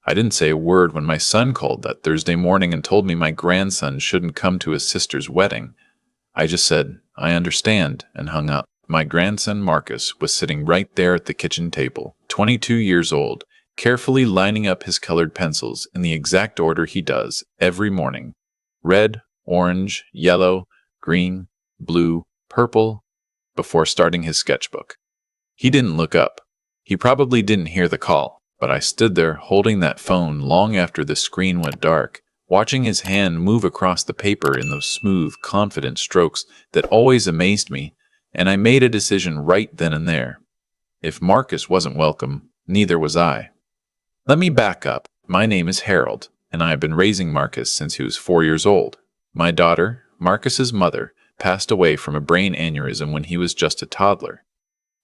I didn't say a word when my son called that Thursday morning and told me my grandson shouldn't come to his sister's wedding. I just said, "I understand," and hung up. My grandson Marcus was sitting right there at the kitchen table, 22 years old, carefully lining up his colored pencils in the exact order he does every morning: red, orange, yellow, green, blue, purple, before starting his sketchbook. He didn't look up. He probably didn't hear the call, but I stood there holding that phone long after the screen went dark, watching his hand move across the paper in those smooth, confident strokes that always amazed me, and I made a decision right then and there. If Marcus wasn't welcome, neither was I. Let me back up. My name is Harold, and I have been raising Marcus since he was 4 years old. My daughter, Marcus's mother, passed away from a brain aneurysm when he was just a toddler.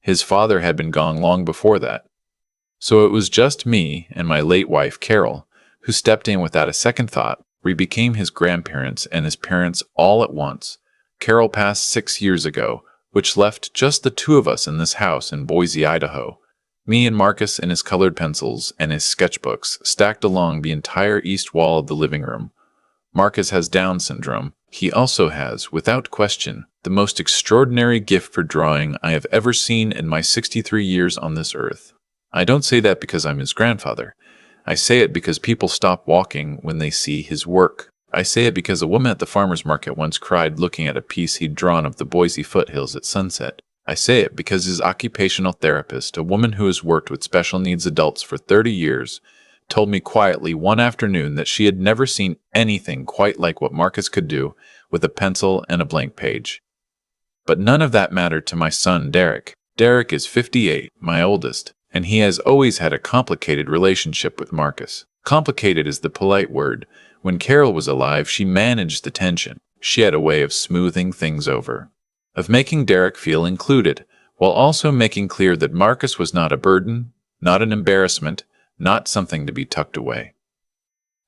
His father had been gone long before that. So it was just me and my late wife, Carol, who stepped in without a second thought. We became his grandparents and his parents all at once. Carol passed 6 years ago, which left just the two of us in this house in Boise, Idaho. Me and Marcus and his colored pencils and his sketchbooks stacked along the entire east wall of the living room. Marcus has Down syndrome. He also has, without question, the most extraordinary gift for drawing I have ever seen in my 63 years on this earth. I don't say that because I'm his grandfather. I say it because people stop walking when they see his work. I say it because a woman at the farmer's market once cried looking at a piece he'd drawn of the Boise foothills at sunset. I say it because his occupational therapist, a woman who has worked with special needs adults for 30 years, told me quietly one afternoon that she had never seen anything quite like what Marcus could do with a pencil and a blank page. But none of that mattered to my son, Derek. Derek is 58, my oldest, and he has always had a complicated relationship with Marcus. Complicated is the polite word. When Carol was alive, she managed the tension. She had a way of smoothing things over, of making Derek feel included, while also making clear that Marcus was not a burden, not an embarrassment, not something to be tucked away.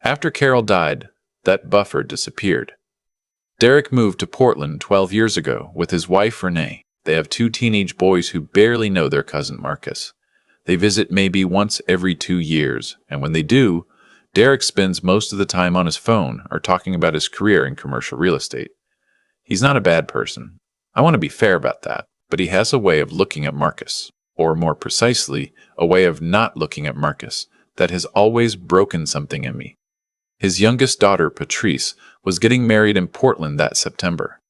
After Carol died, that buffer disappeared. Derek moved to Portland 12 years ago with his wife Renee. They have 2 teenage boys who barely know their cousin Marcus. They visit maybe once every 2 years, and when they do, Derek spends most of the time on his phone or talking about his career in commercial real estate. He's not a bad person. I want to be fair about that, but he has a way of looking at Marcus, or more precisely, a way of not looking at Marcus, that has always broken something in me. His youngest daughter, Patrice, was getting married in Portland that September.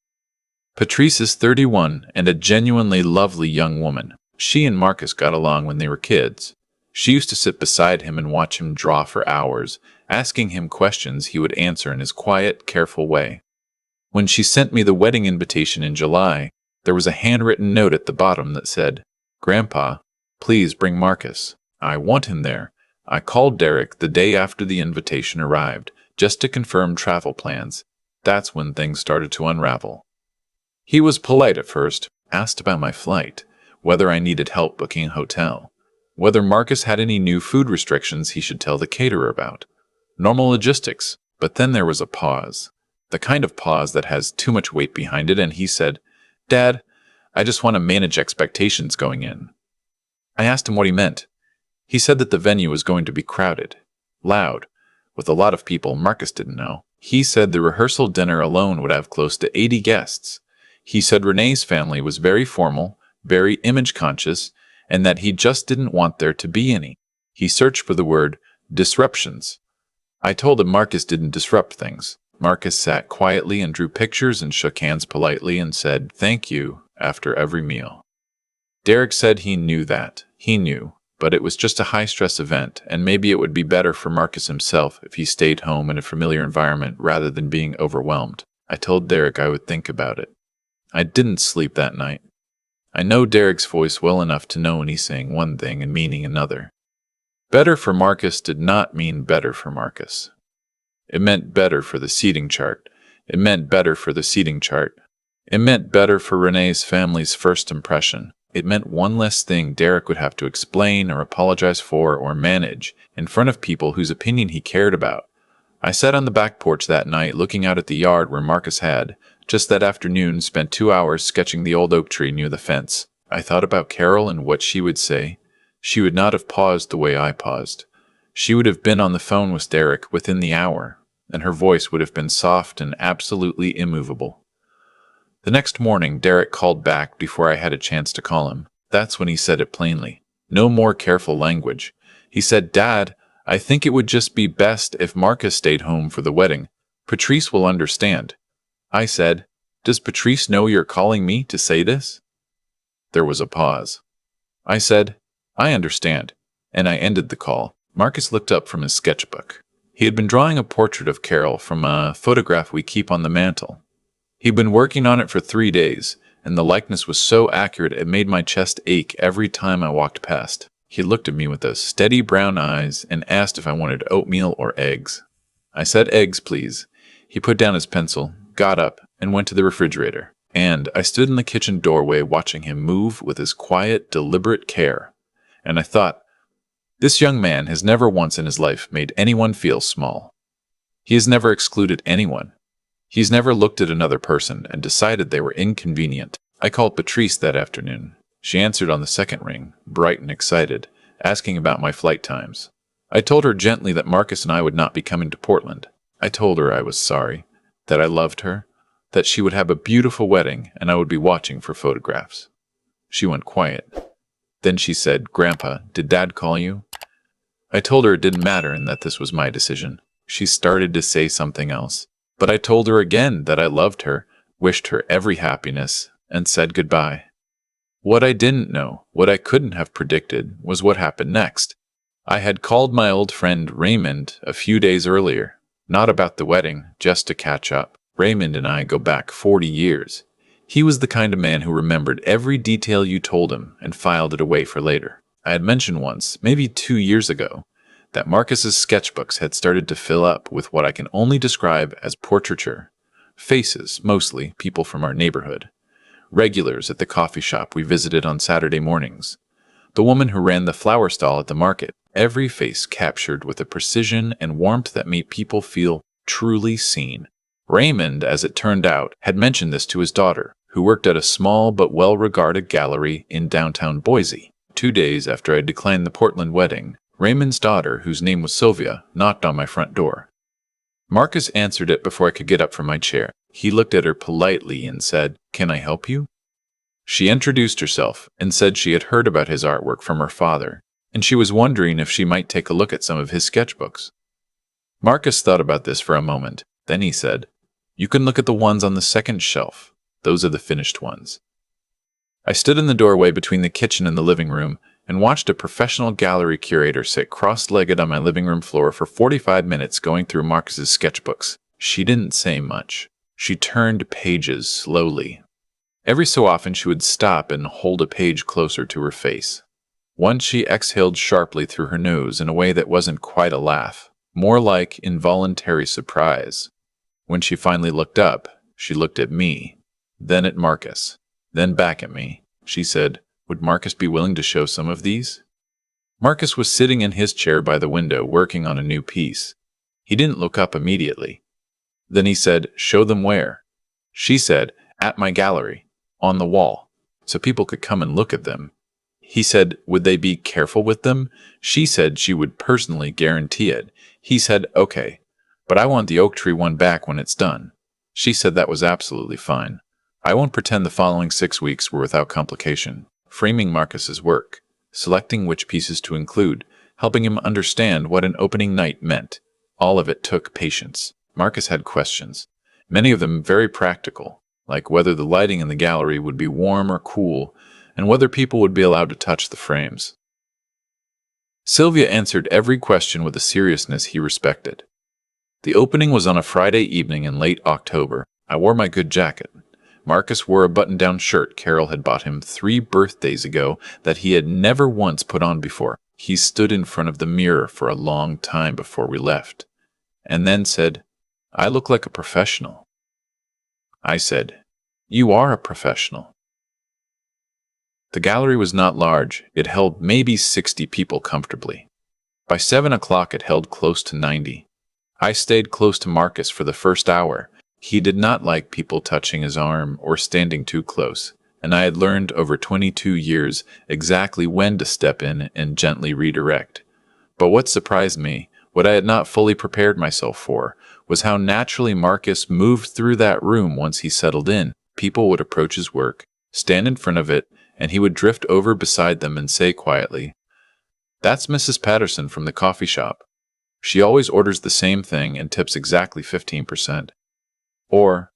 Patrice is 31 and a genuinely lovely young woman. She and Marcus got along when they were kids. She used to sit beside him and watch him draw for hours, asking him questions he would answer in his quiet, careful way. When she sent me the wedding invitation in July, there was a handwritten note at the bottom that said, "Grandpa, please bring Marcus. I want him there." I called Derek the day after the invitation arrived, just to confirm travel plans. That's when things started to unravel. He was polite at first, asked about my flight, whether I needed help booking a hotel, whether Marcus had any new food restrictions he should tell the caterer about. Normal logistics, but then there was a pause. The kind of pause that has too much weight behind it, and he said, "Dad, I just want to manage expectations going in." I asked him what he meant. He said that the venue was going to be crowded, loud, with a lot of people Marcus didn't know. He said the rehearsal dinner alone would have close to 80 guests. He said Renee's family was very formal, very image-conscious, and that he just didn't want there to be any. He searched for the word disruptions. I told him Marcus didn't disrupt things. Marcus sat quietly and drew pictures and shook hands politely and said "thank you" after every meal. Derek said he knew that. He knew, but it was just a high-stress event, and maybe it would be better for Marcus himself if he stayed home in a familiar environment rather than being overwhelmed. I told Derek I would think about it. I didn't sleep that night. I know Derek's voice well enough to know when he's saying one thing and meaning another. Better for Marcus did not mean better for Marcus. It meant better for the seating chart. It meant better for the seating chart. It meant better for Renee's family's first impression. It meant one less thing Derek would have to explain or apologize for or manage in front of people whose opinion he cared about. I sat on the back porch that night looking out at the yard where Marcus had, just that afternoon, spent 2 hours sketching the old oak tree near the fence. I thought about Carol and what she would say. She would not have paused the way I paused. She would have been on the phone with Derek within the hour, and her voice would have been soft and absolutely immovable. The next morning, Derek called back before I had a chance to call him. That's when he said it plainly. No more careful language. He said, "Dad, I think it would just be best if Marcus stayed home for the wedding. Patrice will understand." I said, "Does Patrice know you're calling me to say this?" There was a pause. I said, "I understand," and I ended the call. Marcus looked up from his sketchbook. He had been drawing a portrait of Carol from a photograph we keep on the mantel. He'd been working on it for 3 days, and the likeness was so accurate it made my chest ache every time I walked past. He looked at me with those steady brown eyes and asked if I wanted oatmeal or eggs. I said, "Eggs, please." He put down his pencil, got up, and went to the refrigerator. And I stood in the kitchen doorway watching him move with his quiet, deliberate care. And I thought, this young man has never once in his life made anyone feel small. He has never excluded anyone. He's never looked at another person and decided they were inconvenient. I called Patrice that afternoon. She answered on the second ring, bright and excited, asking about my flight times. I told her gently that Marcus and I would not be coming to Portland. I told her I was sorry, that I loved her, that she would have a beautiful wedding and I would be watching for photographs. She went quiet. Then she said, "Grandpa, did Dad call you?" I told her it didn't matter and that this was my decision. She started to say something else, but I told her again that I loved her, wished her every happiness, and said goodbye. What I didn't know, what I couldn't have predicted, was what happened next. I had called my old friend Raymond a few days earlier, not about the wedding, just to catch up. Raymond and I go back 40 years. He was the kind of man who remembered every detail you told him and filed it away for later. I had mentioned once, maybe 2 years ago, that Marcus's sketchbooks had started to fill up with what I can only describe as portraiture. Faces, mostly, people from our neighborhood. Regulars at the coffee shop we visited on Saturday mornings. The woman who ran the flower stall at the market. Every face captured with a precision and warmth that made people feel truly seen. Raymond, as it turned out, had mentioned this to his daughter, who worked at a small but well-regarded gallery in downtown Boise. 2 days after I declined the Portland wedding, Raymond's daughter, whose name was Sylvia, knocked on my front door. Marcus answered it before I could get up from my chair. He looked at her politely and said, "Can I help you?" She introduced herself and said she had heard about his artwork from her father, and she was wondering if she might take a look at some of his sketchbooks. Marcus thought about this for a moment. Then he said, "You can look at the ones on the second shelf. Those are the finished ones." I stood in the doorway between the kitchen and the living room and watched a professional gallery curator sit cross-legged on my living room floor for 45 minutes going through Marcus's sketchbooks. She didn't say much. She turned pages slowly. Every so often she would stop and hold a page closer to her face. Once she exhaled sharply through her nose in a way that wasn't quite a laugh, more like involuntary surprise. When she finally looked up, she looked at me, then at Marcus, then back at me. She said, "Would Marcus be willing to show some of these?" Marcus was sitting in his chair by the window working on a new piece. He didn't look up immediately. Then he said, "Show them where?" She said, "At my gallery, on the wall, so people could come and look at them." He said, "Would they be careful with them?" She said she would personally guarantee it. He said, "Okay, but I want the oak tree one back when it's done." She said that was absolutely fine. I won't pretend the following 6 weeks were without complication. Framing Marcus's work, selecting which pieces to include, helping him understand what an opening night meant. All of it took patience. Marcus had questions, many of them very practical, like whether the lighting in the gallery would be warm or cool, and whether people would be allowed to touch the frames. Sylvia answered every question with a seriousness he respected. The opening was on a Friday evening in late October. I wore my good jacket. Marcus wore a button-down shirt Carol had bought him 3 birthdays ago that he had never once put on before. He stood in front of the mirror for a long time before we left, and then said, "I look like a professional." I said, "You are a professional." The gallery was not large. It held maybe 60 people comfortably. By 7 o'clock it held close to 90. I stayed close to Marcus for the first hour. He did not like people touching his arm or standing too close, and I had learned over 22 years exactly when to step in and gently redirect. But what surprised me, what I had not fully prepared myself for, was how naturally Marcus moved through that room once he settled in. People would approach his work, stand in front of it, and he would drift over beside them and say quietly, "That's Mrs. Patterson from the coffee shop. She always orders the same thing and tips exactly 15%. Or,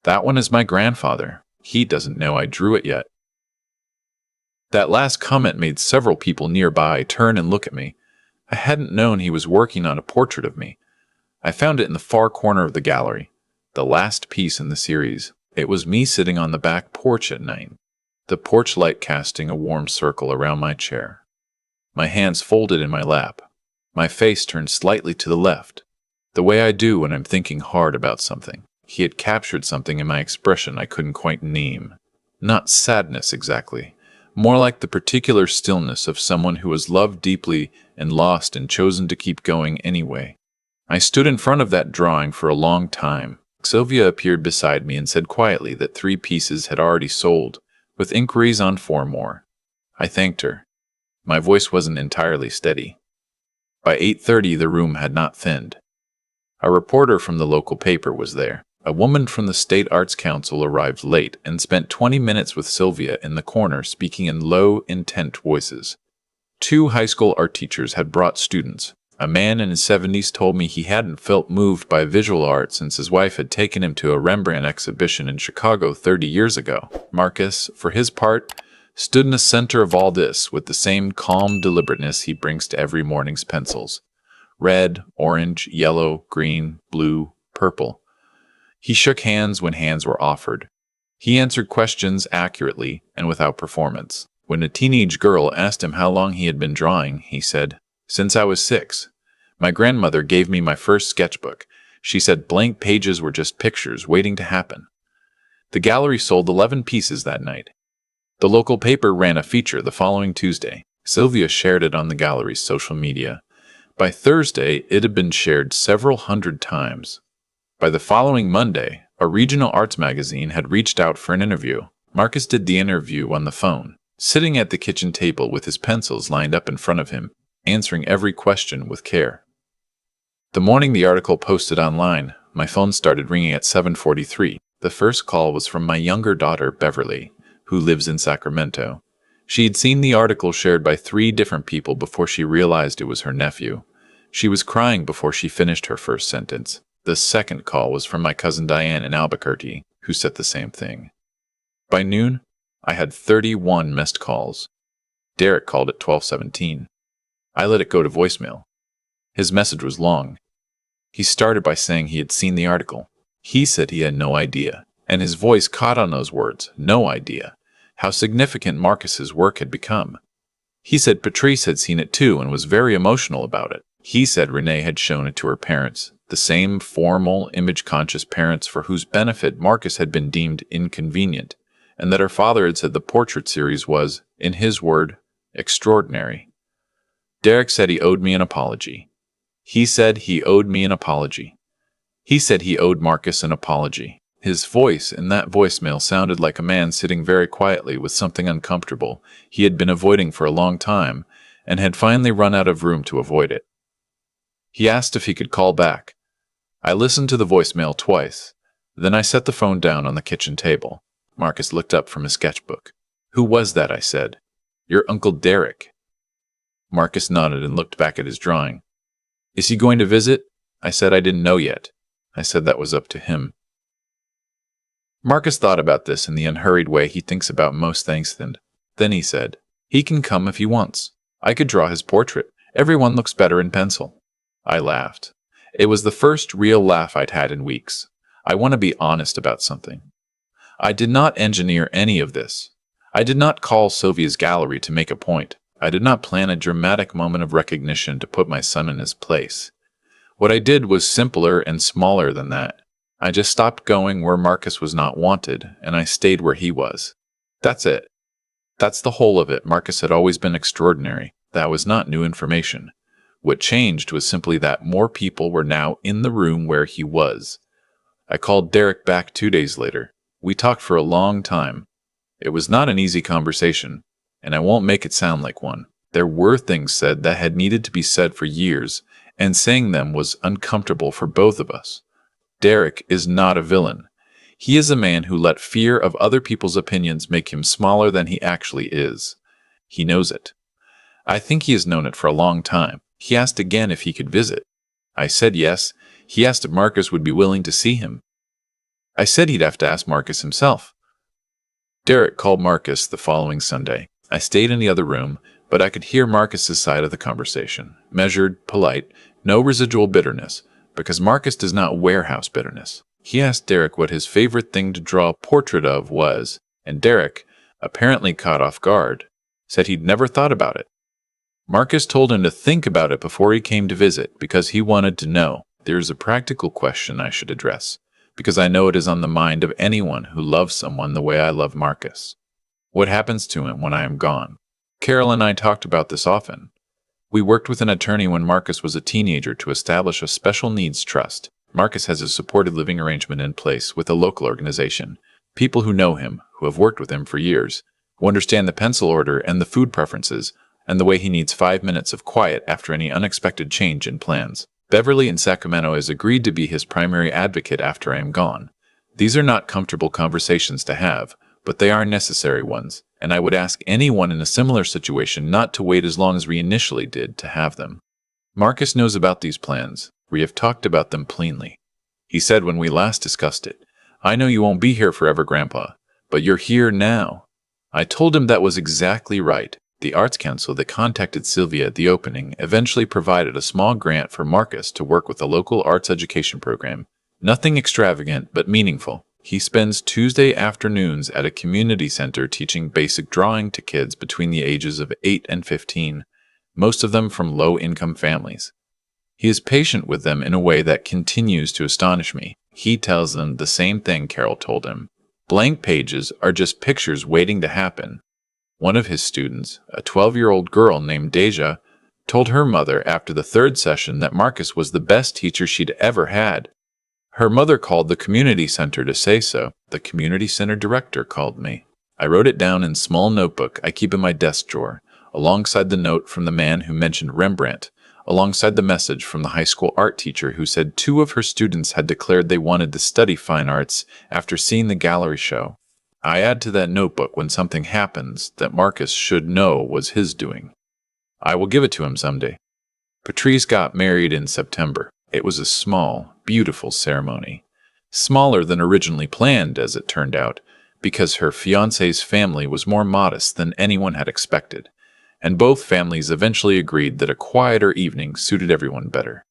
"That one is my grandfather. He doesn't know I drew it yet." That last comment made several people nearby turn and look at me. I hadn't known he was working on a portrait of me. I found it in the far corner of the gallery, the last piece in the series. It was me sitting on the back porch at night, the porch light casting a warm circle around my chair. My hands folded in my lap, my face turned slightly to the left, the way I do when I'm thinking hard about something. He had captured something in my expression I couldn't quite name. Not sadness exactly, more like the particular stillness of someone who has loved deeply and lost and chosen to keep going anyway. I stood in front of that drawing for a long time. Sylvia appeared beside me and said quietly that 3 pieces had already sold, with inquiries on 4 more. I thanked her. My voice wasn't entirely steady. By 8:30 the room had not thinned. A reporter from the local paper was there. A woman from the State Arts Council arrived late and spent 20 minutes with Sylvia in the corner speaking in low, intent voices. 2 high school art teachers had brought students. A man in his 70s told me he hadn't felt moved by visual art since his wife had taken him to a Rembrandt exhibition in Chicago 30 years ago. Marcus, for his part, stood in the center of all this with the same calm deliberateness he brings to every morning's pencils. Red, orange, yellow, green, blue, purple. He shook hands when hands were offered. He answered questions accurately and without performance. When a teenage girl asked him how long he had been drawing, he said, "Since I was 6. My grandmother gave me my first sketchbook. She said blank pages were just pictures waiting to happen." The gallery sold 11 pieces that night. The local paper ran a feature the following Tuesday. Sylvia shared it on the gallery's social media. By Thursday, it had been shared several hundred times. By the following Monday, a regional arts magazine had reached out for an interview. Marcus did the interview on the phone, sitting at the kitchen table with his pencils lined up in front of him, answering every question with care. The morning the article posted online, my phone started ringing at 7:43. The first call was from my younger daughter, Beverly, who lives in Sacramento. She had seen the article shared by 3 different people before she realized it was her nephew. She was crying before she finished her first sentence. The second call was from my cousin Diane in Albuquerque, who said the same thing. By noon, I had 31 missed calls. Derek called at 12:17. I let it go to voicemail. His message was long. He started by saying he had seen the article. He said he had no idea, and his voice caught on those words, no idea, how significant Marcus's work had become. He said Patrice had seen it too and was very emotional about it. He said Renee had shown it to her parents, the same formal, image-conscious parents for whose benefit Marcus had been deemed inconvenient, and that her father had said the portrait series was, in his word, extraordinary. Derek said he owed me an apology. He said he owed me an apology. He said he owed Marcus an apology. His voice in that voicemail sounded like a man sitting very quietly with something uncomfortable he had been avoiding for a long time and had finally run out of room to avoid it. He asked if he could call back. I listened to the voicemail twice. Then I set the phone down on the kitchen table. Marcus looked up from his sketchbook. "Who was that?" I said. "Your Uncle Derek." Marcus nodded and looked back at his drawing. "Is he going to visit?" I said I didn't know yet. I said that was up to him. Marcus thought about this in the unhurried way he thinks about most things. Then he said, "He can come if he wants. I could draw his portrait. Everyone looks better in pencil." I laughed. It was the first real laugh I'd had in weeks. I want to be honest about something. I did not engineer any of this. I did not call Sylvia's gallery to make a point. I did not plan a dramatic moment of recognition to put my son in his place. What I did was simpler and smaller than that. I just stopped going where Marcus was not wanted, and I stayed where he was. That's it. That's the whole of it. Marcus had always been extraordinary. That was not new information. What changed was simply that more people were now in the room where he was. I called Derek back 2 days later. We talked for a long time. It was not an easy conversation, and I won't make it sound like one. There were things said that had needed to be said for years, and saying them was uncomfortable for both of us. Derek is not a villain. He is a man who let fear of other people's opinions make him smaller than he actually is. He knows it. I think he has known it for a long time. He asked again if he could visit. I said yes. He asked if Marcus would be willing to see him. I said he'd have to ask Marcus himself. Derek called Marcus the following Sunday. I stayed in the other room, but I could hear Marcus's side of the conversation. Measured, polite, no residual bitterness, because Marcus does not warehouse bitterness. He asked Derek what his favorite thing to draw a portrait of was, and Derek, apparently caught off guard, said he'd never thought about it. Marcus told him to think about it before he came to visit because he wanted to know. There is a practical question I should address, because I know it is on the mind of anyone who loves someone the way I love Marcus. What happens to him when I am gone? Carol and I talked about this often. We worked with an attorney when Marcus was a teenager to establish a special needs trust. Marcus has a supported living arrangement in place with a local organization. People who know him, who have worked with him for years, who understand the pencil order and the food preferences, and the way he needs 5 minutes of quiet after any unexpected change in plans. Beverly in Sacramento has agreed to be his primary advocate after I am gone. These are not comfortable conversations to have, but they are necessary ones, and I would ask anyone in a similar situation not to wait as long as we initially did to have them. Marcus knows about these plans. We have talked about them plainly. He said when we last discussed it, "I know you won't be here forever, Grandpa, but you're here now." I told him that was exactly right. The Arts Council that contacted Sylvia at the opening eventually provided a small grant for Marcus to work with a local arts education program. Nothing extravagant, but meaningful. He spends Tuesday afternoons at a community center teaching basic drawing to kids between the ages of 8 and 15, most of them from low-income families. He is patient with them in a way that continues to astonish me. He tells them the same thing Carol told him. Blank pages are just pictures waiting to happen. One of his students, a 12-year-old girl named Deja, told her mother after the third session that Marcus was the best teacher she'd ever had. Her mother called the community center to say so. The community center director called me. I wrote it down in a small notebook I keep in my desk drawer, alongside the note from the man who mentioned Rembrandt, alongside the message from the high school art teacher who said 2 of her students had declared they wanted to study fine arts after seeing the gallery show. I add to that notebook when something happens that Marcus should know was his doing. I will give it to him someday. Patrice got married in September. It was a small, beautiful ceremony. Smaller than originally planned, as it turned out, because her fiancé's family was more modest than anyone had expected, and both families eventually agreed that a quieter evening suited everyone better.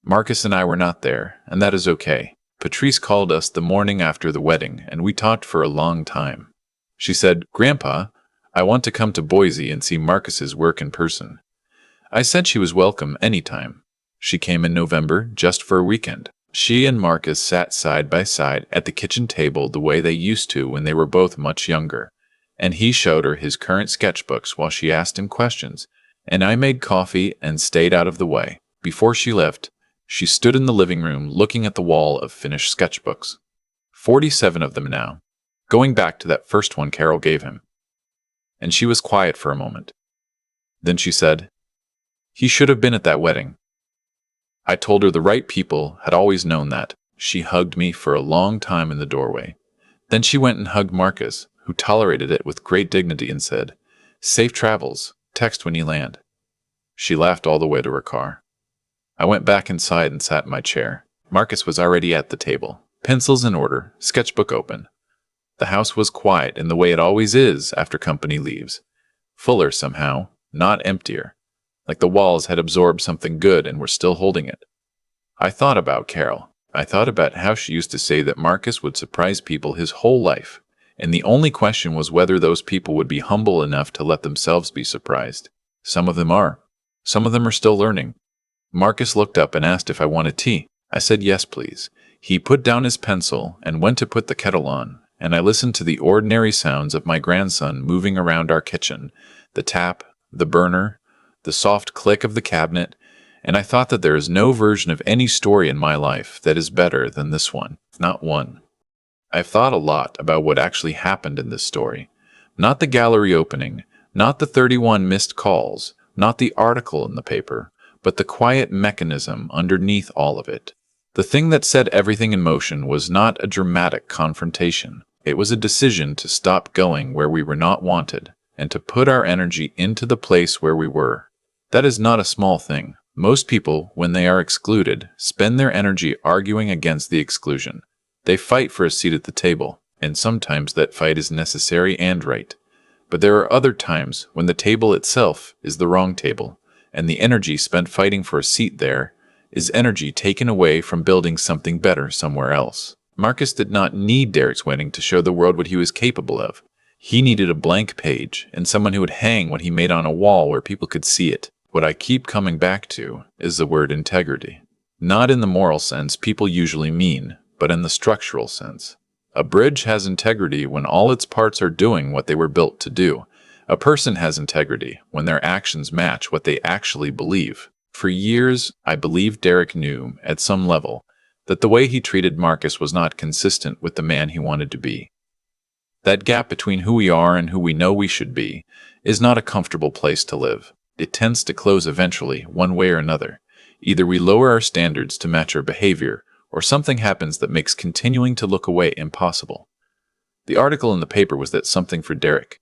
Marcus and I were not there, and that is okay. Patrice called us the morning after the wedding, and we talked for a long time. She said, "Grandpa, I want to come to Boise and see Marcus's work in person." I said she was welcome anytime. She came in November, just for a weekend. She and Marcus sat side by side at the kitchen table the way they used to when they were both much younger, and he showed her his current sketchbooks while she asked him questions, and I made coffee and stayed out of the way. Before she left, she stood in the living room looking at the wall of finished sketchbooks. 47 of them now, going back to that first one Carol gave him. And she was quiet for a moment. Then she said, "He should have been at that wedding." I told her the right people had always known that. She hugged me for a long time in the doorway. Then she went and hugged Marcus, who tolerated it with great dignity and said, "Safe travels. Text when you land." She laughed all the way to her car. I went back inside and sat in my chair. Marcus was already at the table, pencils in order, sketchbook open. The house was quiet in the way it always is after company leaves. Fuller somehow, not emptier, like the walls had absorbed something good and were still holding it. I thought about Carol. I thought about how she used to say that Marcus would surprise people his whole life, and the only question was whether those people would be humble enough to let themselves be surprised. Some of them are. Some of them are still learning. Marcus looked up and asked if I wanted tea. I said yes, please. He put down his pencil and went to put the kettle on, and I listened to the ordinary sounds of my grandson moving around our kitchen, the tap, the burner, the soft click of the cabinet, and I thought that there is no version of any story in my life that is better than this one, not one. I've thought a lot about what actually happened in this story. Not the gallery opening, not the 31 missed calls, not the article in the paper, but the quiet mechanism underneath all of it. The thing that set everything in motion was not a dramatic confrontation. It was a decision to stop going where we were not wanted and to put our energy into the place where we were. That is not a small thing. Most people, when they are excluded, spend their energy arguing against the exclusion. They fight for a seat at the table, and sometimes that fight is necessary and right. But there are other times when the table itself is the wrong table, and the energy spent fighting for a seat there is energy taken away from building something better somewhere else. Marcus did not need Derek's wedding to show the world what he was capable of. He needed a blank page and someone who would hang what he made on a wall where people could see it. What I keep coming back to is the word integrity. Not in the moral sense people usually mean, but in the structural sense. A bridge has integrity when all its parts are doing what they were built to do. A person has integrity when their actions match what they actually believe. For years, I believed Derek knew, at some level, that the way he treated Marcus was not consistent with the man he wanted to be. That gap between who we are and who we know we should be is not a comfortable place to live. It tends to close eventually, one way or another. Either we lower our standards to match our behavior, or something happens that makes continuing to look away impossible. The article in the paper was that something for Derek.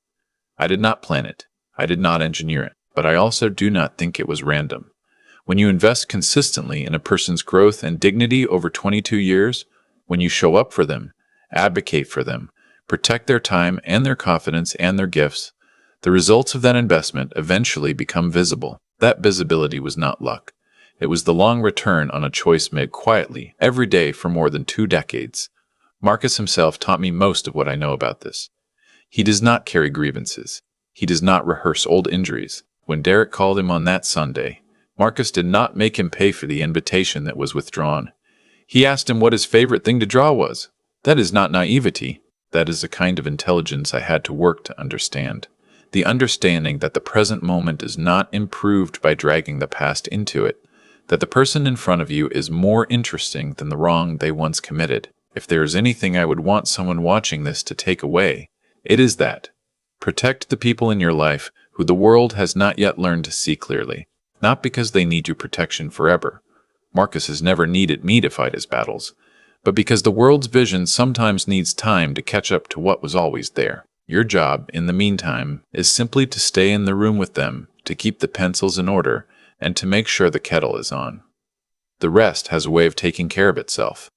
I did not plan it. I did not engineer it. But I also do not think it was random. When you invest consistently in a person's growth and dignity over 22 years, when you show up for them, advocate for them, protect their time and their confidence and their gifts, the results of that investment eventually become visible. That visibility was not luck. It was the long return on a choice made quietly, every day for more than 2 decades. Marcus himself taught me most of what I know about this. He does not carry grievances. He does not rehearse old injuries. When Derek called him on that Sunday, Marcus did not make him pay for the invitation that was withdrawn. He asked him what his favorite thing to draw was. That is not naivety. That is a kind of intelligence I had to work to understand. The understanding that the present moment is not improved by dragging the past into it, that the person in front of you is more interesting than the wrong they once committed. If there is anything I would want someone watching this to take away, it is that. Protect the people in your life who the world has not yet learned to see clearly, not because they need your protection forever. Marcus has never needed me to fight his battles, but because the world's vision sometimes needs time to catch up to what was always there. Your job, in the meantime, is simply to stay in the room with them, to keep the pencils in order, and to make sure the kettle is on. The rest has a way of taking care of itself.